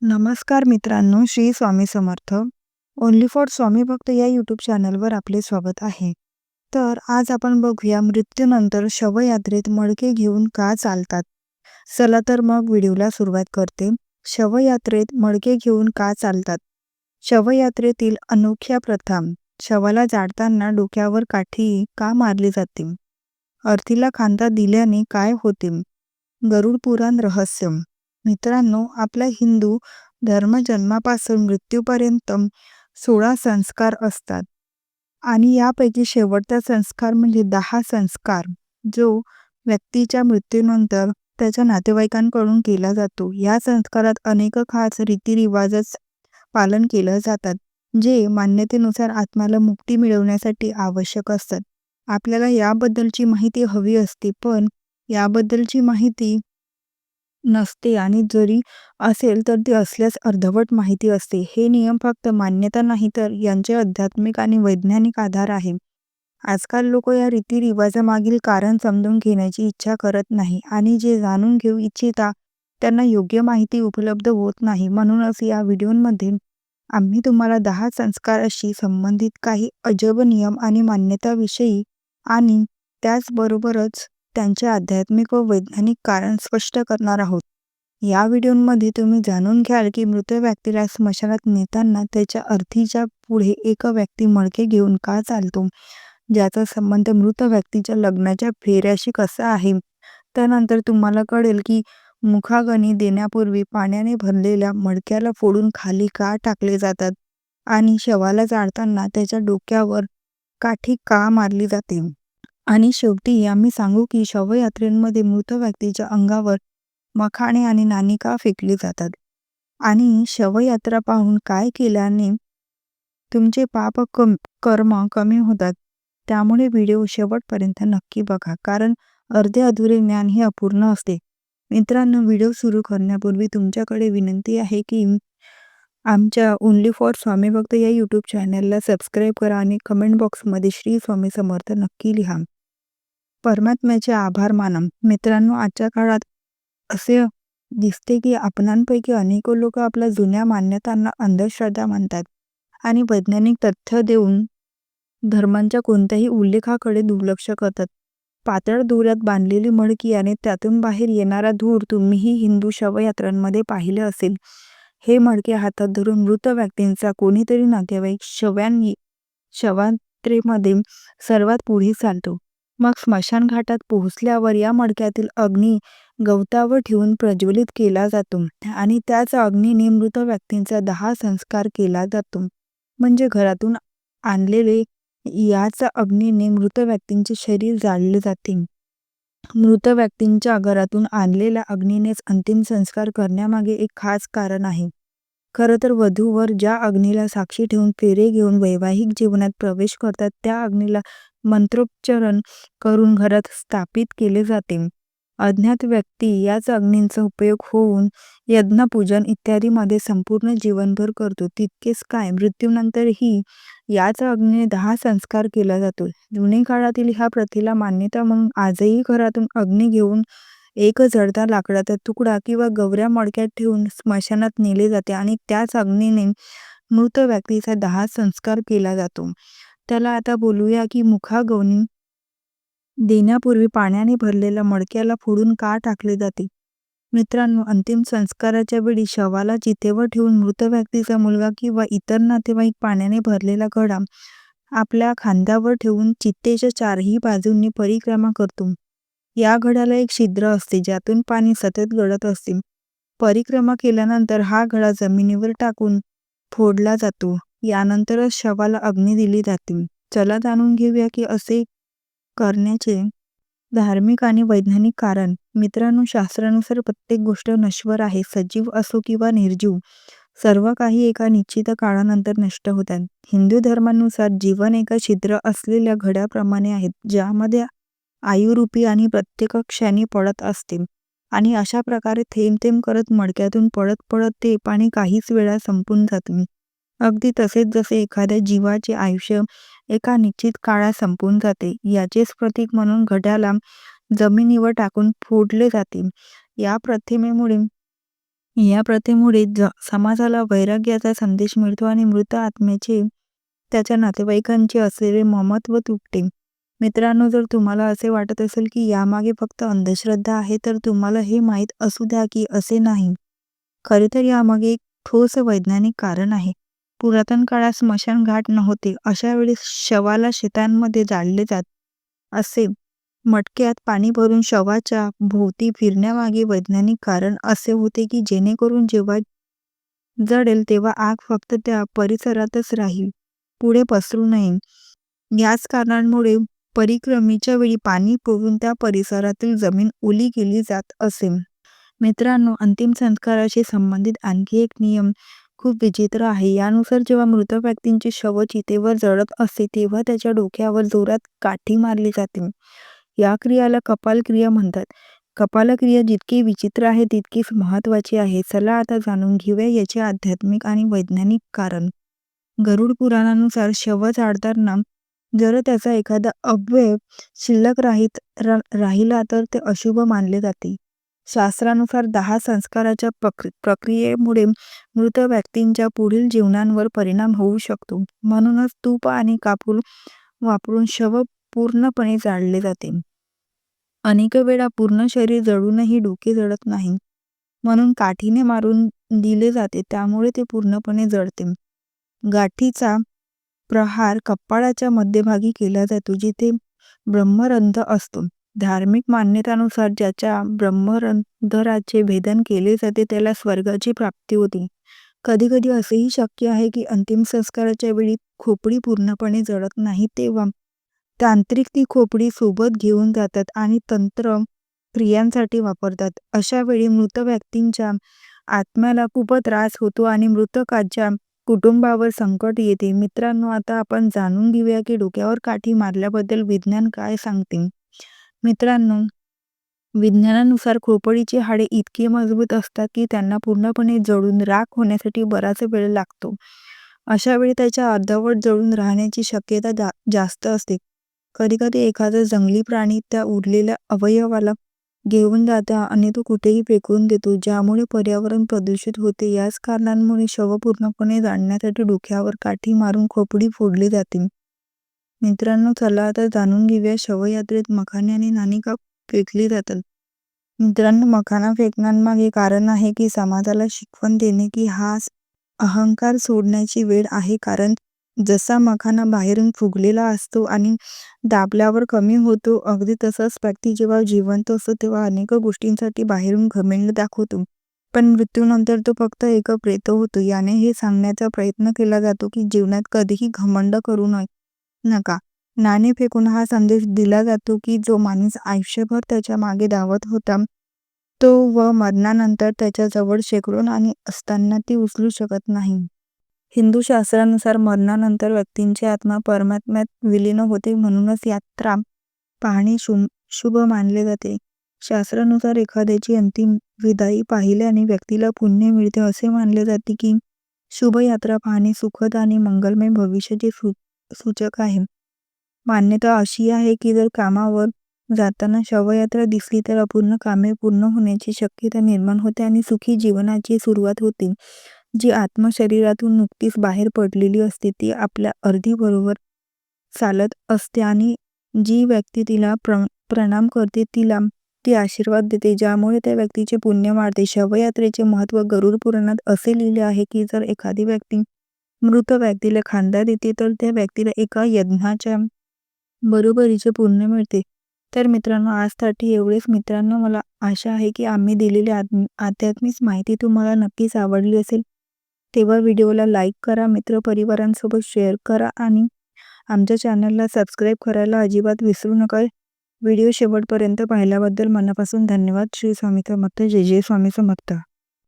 नमस्कार मित्रांनो, Shri Swami Samarth. Only for स्वामी भक्त या यूट्यूब चॅनलवर आपले स्वागत आहे. तर आज आपण बघूया मृत्यूनंतर शवयात्रेत मडके घेऊन का चालतात. चला तर मग व्हिडिओला सुरुवात करते. शवयात्रेत मडके घेऊन का चालतात. शवयात्रेतील अनोख्या प्रथा. शवाला जाळताना डोक्यावर काठी का मारली जाते. अर्थीला खांदा दिल्याने काय होते. गरुड पुराण रहस्य. मित्रांनो, आपला हिंदू धर्म जन्मापासून मृत्यूपर्यंत 16 संस्कार असतात आणि यापैकी शेवटचा संस्कार म्हणजे 10 संस्कार जो व्यक्तीच्या मृत्यूनंतर त्याच्या नातेवाईकांकडून केला जातो. या संस्कारात अनेक खास रीतिरिवाजच पालन केलं जातात जे मान्यतेनुसार आत्म्याला मुक्ती मिळवण्यासाठी आवश्यक असतात. आपल्याला याबद्दलची माहिती हवी असते, पण याबद्दलची माहिती नसते आणि जरी असेल तर ती असल्यास अर्धवट माहिती असते. हे नियम फक्त मान्यता नाही तर यांचे आध्यात्मिक आणि वैज्ञानिक आधार आहे. आजकाल लोक या रीतिरिवाजामागील कारण समजून घेण्याची इच्छा करत नाही आणि जे जाणून घेऊ इच्छिता त्यांना योग्य माहिती उपलब्ध होत नाही. म्हणूनच या व्हिडिओमध्ये आम्ही तुम्हाला 10 संस्काराशी संबंधित काही अजब नियम आणि मान्यताविषयी आणि त्याचबरोबरच त्यांचे आध्यात्मिक व वैज्ञानिक कारण स्पष्ट करणार आहोत. या व्हिडिओमध्ये तुम्ही जाणून घ्याल की मृत व्यक्तीला स्मशानात नेताना त्याच्या अर्थीच्या पुढे एक व्यक्ती मडके घेऊन का चालतो, ज्याचा संबंध मृत व्यक्तीच्या लग्नाच्या फेऱ्याशी कसा आहे. त्यानंतर तुम्हाला कळेल की मुखाग्नी देण्यापूर्वी पाण्याने भरलेल्या मडक्याला फोडून खाली का टाकले जातात आणि शवाला जाळताना त्याच्या डोक्यावर काठी का मारली जाते. आणि शेवटी आम्ही सांगू की शवयात्रेमध्ये मृत व्यक्तीच्या अंगावर मखाणे आणि नाणी का फेकली जातात आणि शवयात्रा पाहून काय केल्याने तुमचे कर्म कमी होतात. त्यामुळे व्हिडिओ शेवटपर्यंत नक्की बघा, कारण अर्धे अधुरे ज्ञान हे अपूर्ण असते. मित्रांनो, व्हिडिओ सुरू करण्यापूर्वी तुमच्याकडे विनंती आहे की आमच्या ओन्ली फॉर स्वामी भक्त या यूट्यूब चॅनलला सबस्क्राईब करा आणि कमेंट बॉक्समध्ये श्री स्वामी समर्थ नक्की लिहा. परमात्म्याचे आभार माना. मित्रांनो, आजच्या काळात असे दिसते की आपणांपैकी अनेक लोक आपल्या जुन्या मान्यतांना अंधश्रद्धा म्हणतात आणि वैज्ञानिक तथ्य देऊन धर्मांच्या कोणत्याही उल्लेखाकडे दुर्लक्ष करतात. पातळ दोऱ्यात बांधलेली मडकी आणि त्यातून बाहेर येणारा धूर तुम्हीही हिंदू शवयात्रांमध्ये पाहिले असेल. हे मडके हातात धरून मृत व्यक्तींचा कोणीतरी नातेवाईक शवयात्रेमध्ये सर्वात पुढे चालतो. मग स्मशानघाटात पोहोचल्यावर या मडक्यातील अग्नी गवतावर ठेवून प्रज्वलित केला जातो आणि त्याच अग्नीने मृत व्यक्तींचा 10 संस्कार केला जातो. म्हणजे घरातून आणलेले याच अग्नीने मृत व्यक्तींचे शरीर जाळले जाते. मृत व्यक्तींच्या घरातून आणलेल्या अग्नीनेच अंतिम संस्कार करण्यामागे एक खास कारण आहे. खरं तर वधूवर ज्या अग्नीला साक्षी ठेवून फेरे घेऊन वैवाहिक जीवनात प्रवेश करतात त्या अग्नीला मंत्रोच्चारण करून घरात स्थापित केले जाते. अज्ञात व्यक्ती याच अग्नींचा उपयोग होऊन यज्ञपूजन इत्यादीमध्ये संपूर्ण जीवनभर करतो. तितकेच काय, मृत्यूनंतरही याच अग्नीने 10 संस्कार केला जातो. जुने काळातील ह्या प्रथेला मान्यता म्हणून आजही घरातून अग्नी घेऊन एक जळता लाकडाचा तुकडा किंवा गवऱ्या मडक्यात ठेवून स्मशानात नेले जाते आणि त्याच अग्नीने मृत व्यक्तीचा 10 संस्कार केला जातो. त्याला आता बोलूया की मुखाग्नी देण्यापूर्वी पाण्याने भरलेल्या मडक्याला फोडून का टाकले जाते. मित्रांनो, अंतिम संस्काराच्या वेळी शवाला चितेवर ठेवून मृत व्यक्तीचा मुलगा किंवा इतर नातेवाईक पाण्याने भरलेला घडा आपल्या खांद्यावर ठेवून चितेच्या चारही बाजूंनी परिक्रमा करतो. या घड्याला एक छिद्र असते ज्यातून पाणी सतत गळत असते. परिक्रमा केल्यानंतर हा घडा जमिनीवर टाकून फोडला जातो. यानंतरच शवाला अग्नी दिली जाते. चला जाणून घेऊया की असे करण्याचे धार्मिक आणि वैज्ञानिक कारण. मित्रांनो, शास्त्रानुसार प्रत्येक गोष्ट नश्वर आहे. सजीव असो किंवा निर्जीव, सर्व काही एका निश्चित काळानंतर नष्ट होतात. हिंदू धर्मानुसार जीवन एका छिद्र असलेल्या घड्याप्रमाणे आहे ज्यामध्ये आयुरूपी आणि प्रत्येक क्षणी पडत असते आणि अशा प्रकारे थेंब थेंब करत मडक्यातून पडत पडत ते पाणी काहीच वेळा संपून जाते. अगदी तसेच जसे एखाद्या जीवाचे आयुष्य एका निश्चित काळात संपून जाते, याचेच प्रतीक म्हणून घड्याला जमिनीवर टाकून फोडले जाते. या प्रथेमुळे या प्रथेमुळे समाजाला वैराग्याचा संदेश मिळतो आणि मृत आत्म्याचे त्याच्या नातेवाईकांचे असलेले ममत्व तुटते. मित्रांनो, जर तुम्हाला असे वाटत असेल की यामागे फक्त अंधश्रद्धा आहे, तर तुम्हाला हे माहीत असू द्या की असे नाही. खरे तर यामागे एक ठोस वैज्ञानिक कारण आहे. पुरातन काळात स्मशानघाट नव्हते. अशा वेळी शवाला शेतांमध्ये जाळले जात असे. मटक्यात पाणी भरून शवाच्या भोवती फिरण्यामागे वैज्ञानिक कारण असे होते की जेणेकरून जेव्हा जळेल तेव्हा आग फक्त त्या परिसरातच राहील, पुढे पसरू नये. याच कारणांमुळे परिक्रमेच्या वेळी पाणी पुरून त्या परिसरातील जमीन ओली केली जात असे. मित्रांनो, अंतिम संस्काराशी संबंधित आणखी एक नियम खूप विचित्र आहे. यानुसार जेव्हा मृत व्यक्तींचे शव चितेवर जळत असते तेव्हा त्याच्या डोक्यावर जोरात काठी मारली जाते. या क्रियाला कपालक्रिया म्हणतात. कपालक्रिया जितकी विचित्र आहे तितकीच महत्त्वाची आहे. चला आता जाणून घेऊया याचे आध्यात्मिक आणि वैज्ञानिक कारण. गरुड पुराणानुसार शव जाळताना जर त्याचा एखादा अवयव शिल्लक राहिला तर ते अशुभ मानले जाते. शास्त्रानुसार 10 संस्काराच्या प्रक्रियेमुळे मृत व्यक्तींच्या पुढील जीवनांवर परिणाम होऊ शकतो. म्हणूनच तूप आणि कापूर वापरून शव पूर्णपणे जाळले जाते. अनेक वेळा पूर्ण शरीर जळूनही डोके जळत नाही, म्हणून काठीने मारून दिले जाते, त्यामुळे ते पूर्णपणे जळते. गाठीचा प्रहार कपाळाच्या मध्यभागी केला जातो, जिथे ब्रह्मरंध्र असतो. धार्मिक मान्यतानुसार ज्याच्या ब्रह्मरंध्राचे भेदन केले जाते त्याला स्वर्गाची प्राप्ती होते. कधीकधी असेही शक्य आहे की अंतिम संस्काराच्या वेळी खोपडी पूर्णपणे जळत नाही, तेव्हा तांत्रिक ती खोपडी सोबत घेऊन जातात आणि तंत्र क्रियांसाठी वापरतात. अशा वेळी मृत व्यक्तींच्या आत्म्याला खूप त्रास होतो आणि मृतकाच्या कुटुंबावर संकट येते. मित्रांनो, आता आपण जाणून घेऊया की डोक्यावर काठी मारल्याबद्दल विज्ञान काय सांगते. मित्रांनो, विज्ञानानुसार खोपडीची हाडे इतकी मजबूत असतात की त्यांना पूर्णपणे जळून राख होण्यासाठी बराच वेळ लागतो. अशा वेळी त्याच्या अर्धवट जळून राहण्याची शक्यता जास्त असते. कधीकधी एखादा जंगली प्राणी त्या उरलेल्या अवयवाला घेऊन जातो आणि तो कुठेही फेकून देतो, ज्यामुळे पर्यावरण प्रदूषित होते. याच कारणांमुळे शव पूर्णपणे जाळण्यासाठी डोक्यावर काठी मारून खोपडी फोडली जाते. मित्रांनो, चला आता जाणून घेऊया शवयात्रेत मखाणे आणि नाणी का फेकली जातात. मित्रांनो, मखाना फेकण्यामागे कारण आहे की समाजाला शिकवण देणे की हा अहंकार सोडण्याची वेळ आहे. कारण जसा मखाना बाहेरून फुगलेला असतो आणि दाबल्यावर कमी होतो, अगदी तसाच व्यक्ती जेव्हा जिवंत असतो तेव्हा अनेक गोष्टींसाठी बाहेरून घमंड दाखवतो, पण मृत्यूनंतर तो फक्त एक प्रेत होतो. याने हे सांगण्याचा प्रयत्न केला जातो की जीवनात कधीही घमंड करू नका. नाणे फेकून हा संदेश दिला जातो की जो माणूस आयुष्यभर त्याच्या मागे धावत होता तो व मरणानंतर त्याच्याजवळ शेकडो नाणी असताना ती उचलू शकत नाही. हिंदू शास्त्रानुसार मरणानंतर व्यक्तींची आत्मा परमात्म्यात विलीन होते, म्हणूनच यात्रा पाहणे शुभ मानले जाते. शास्त्रानुसार एखाद्याची अंतिम विदाई पाहिल्याने व्यक्तीला पुण्य मिळते असे मानले जाते की शुभ यात्रा पाहणे सुखद आणि मंगलमय भविष्याचे सूचक आहे. मान्यता अशी आहे की जर कामावर जाताना शवयात्रा दिसली तर अपूर्ण कामे पूर्ण होण्याची शक्यता निर्माण होते आणि सुखी जीवनाची सुरुवात होते. जी आत्मा शरीरातून नुकतीच बाहेर पडलेली असते ती आपल्या अर्धी बरोबर चालत असते आणि जी व्यक्ती तिला प्रणाम करते ती आशीर्वाद देते, ज्यामुळे त्या व्यक्तीचे पुण्य वाढते. शवयात्रेचे महत्त्व गरुड पुराणात असे लिहिले आहे की जर एखादी व्यक्ती मृत व्यक्तीला खांदा देते तर त्या व्यक्तीला एका यज्ञाच्या बरोबरीचे पुण्य मिळते. तर मित्रांनो, आजसाठी एवढेच. मित्रांनो, मला आशा आहे की आम्ही दिलेली आध्यात्मिक माहिती तुम्हाला नक्कीच आवडली असेल. तेव्हा व्हिडिओला लाईक करा, मित्रपरिवारांसोबत शेअर करा आणि आमच्या चॅनलला सबस्क्राईब करायला अजिबात विसरू नका. व्हिडिओ शेवटपर्यंत पाहिल्याबद्दल मनापासून धन्यवाद. श्री स्वामी समर्थ. जय जय स्वामी समर्थ.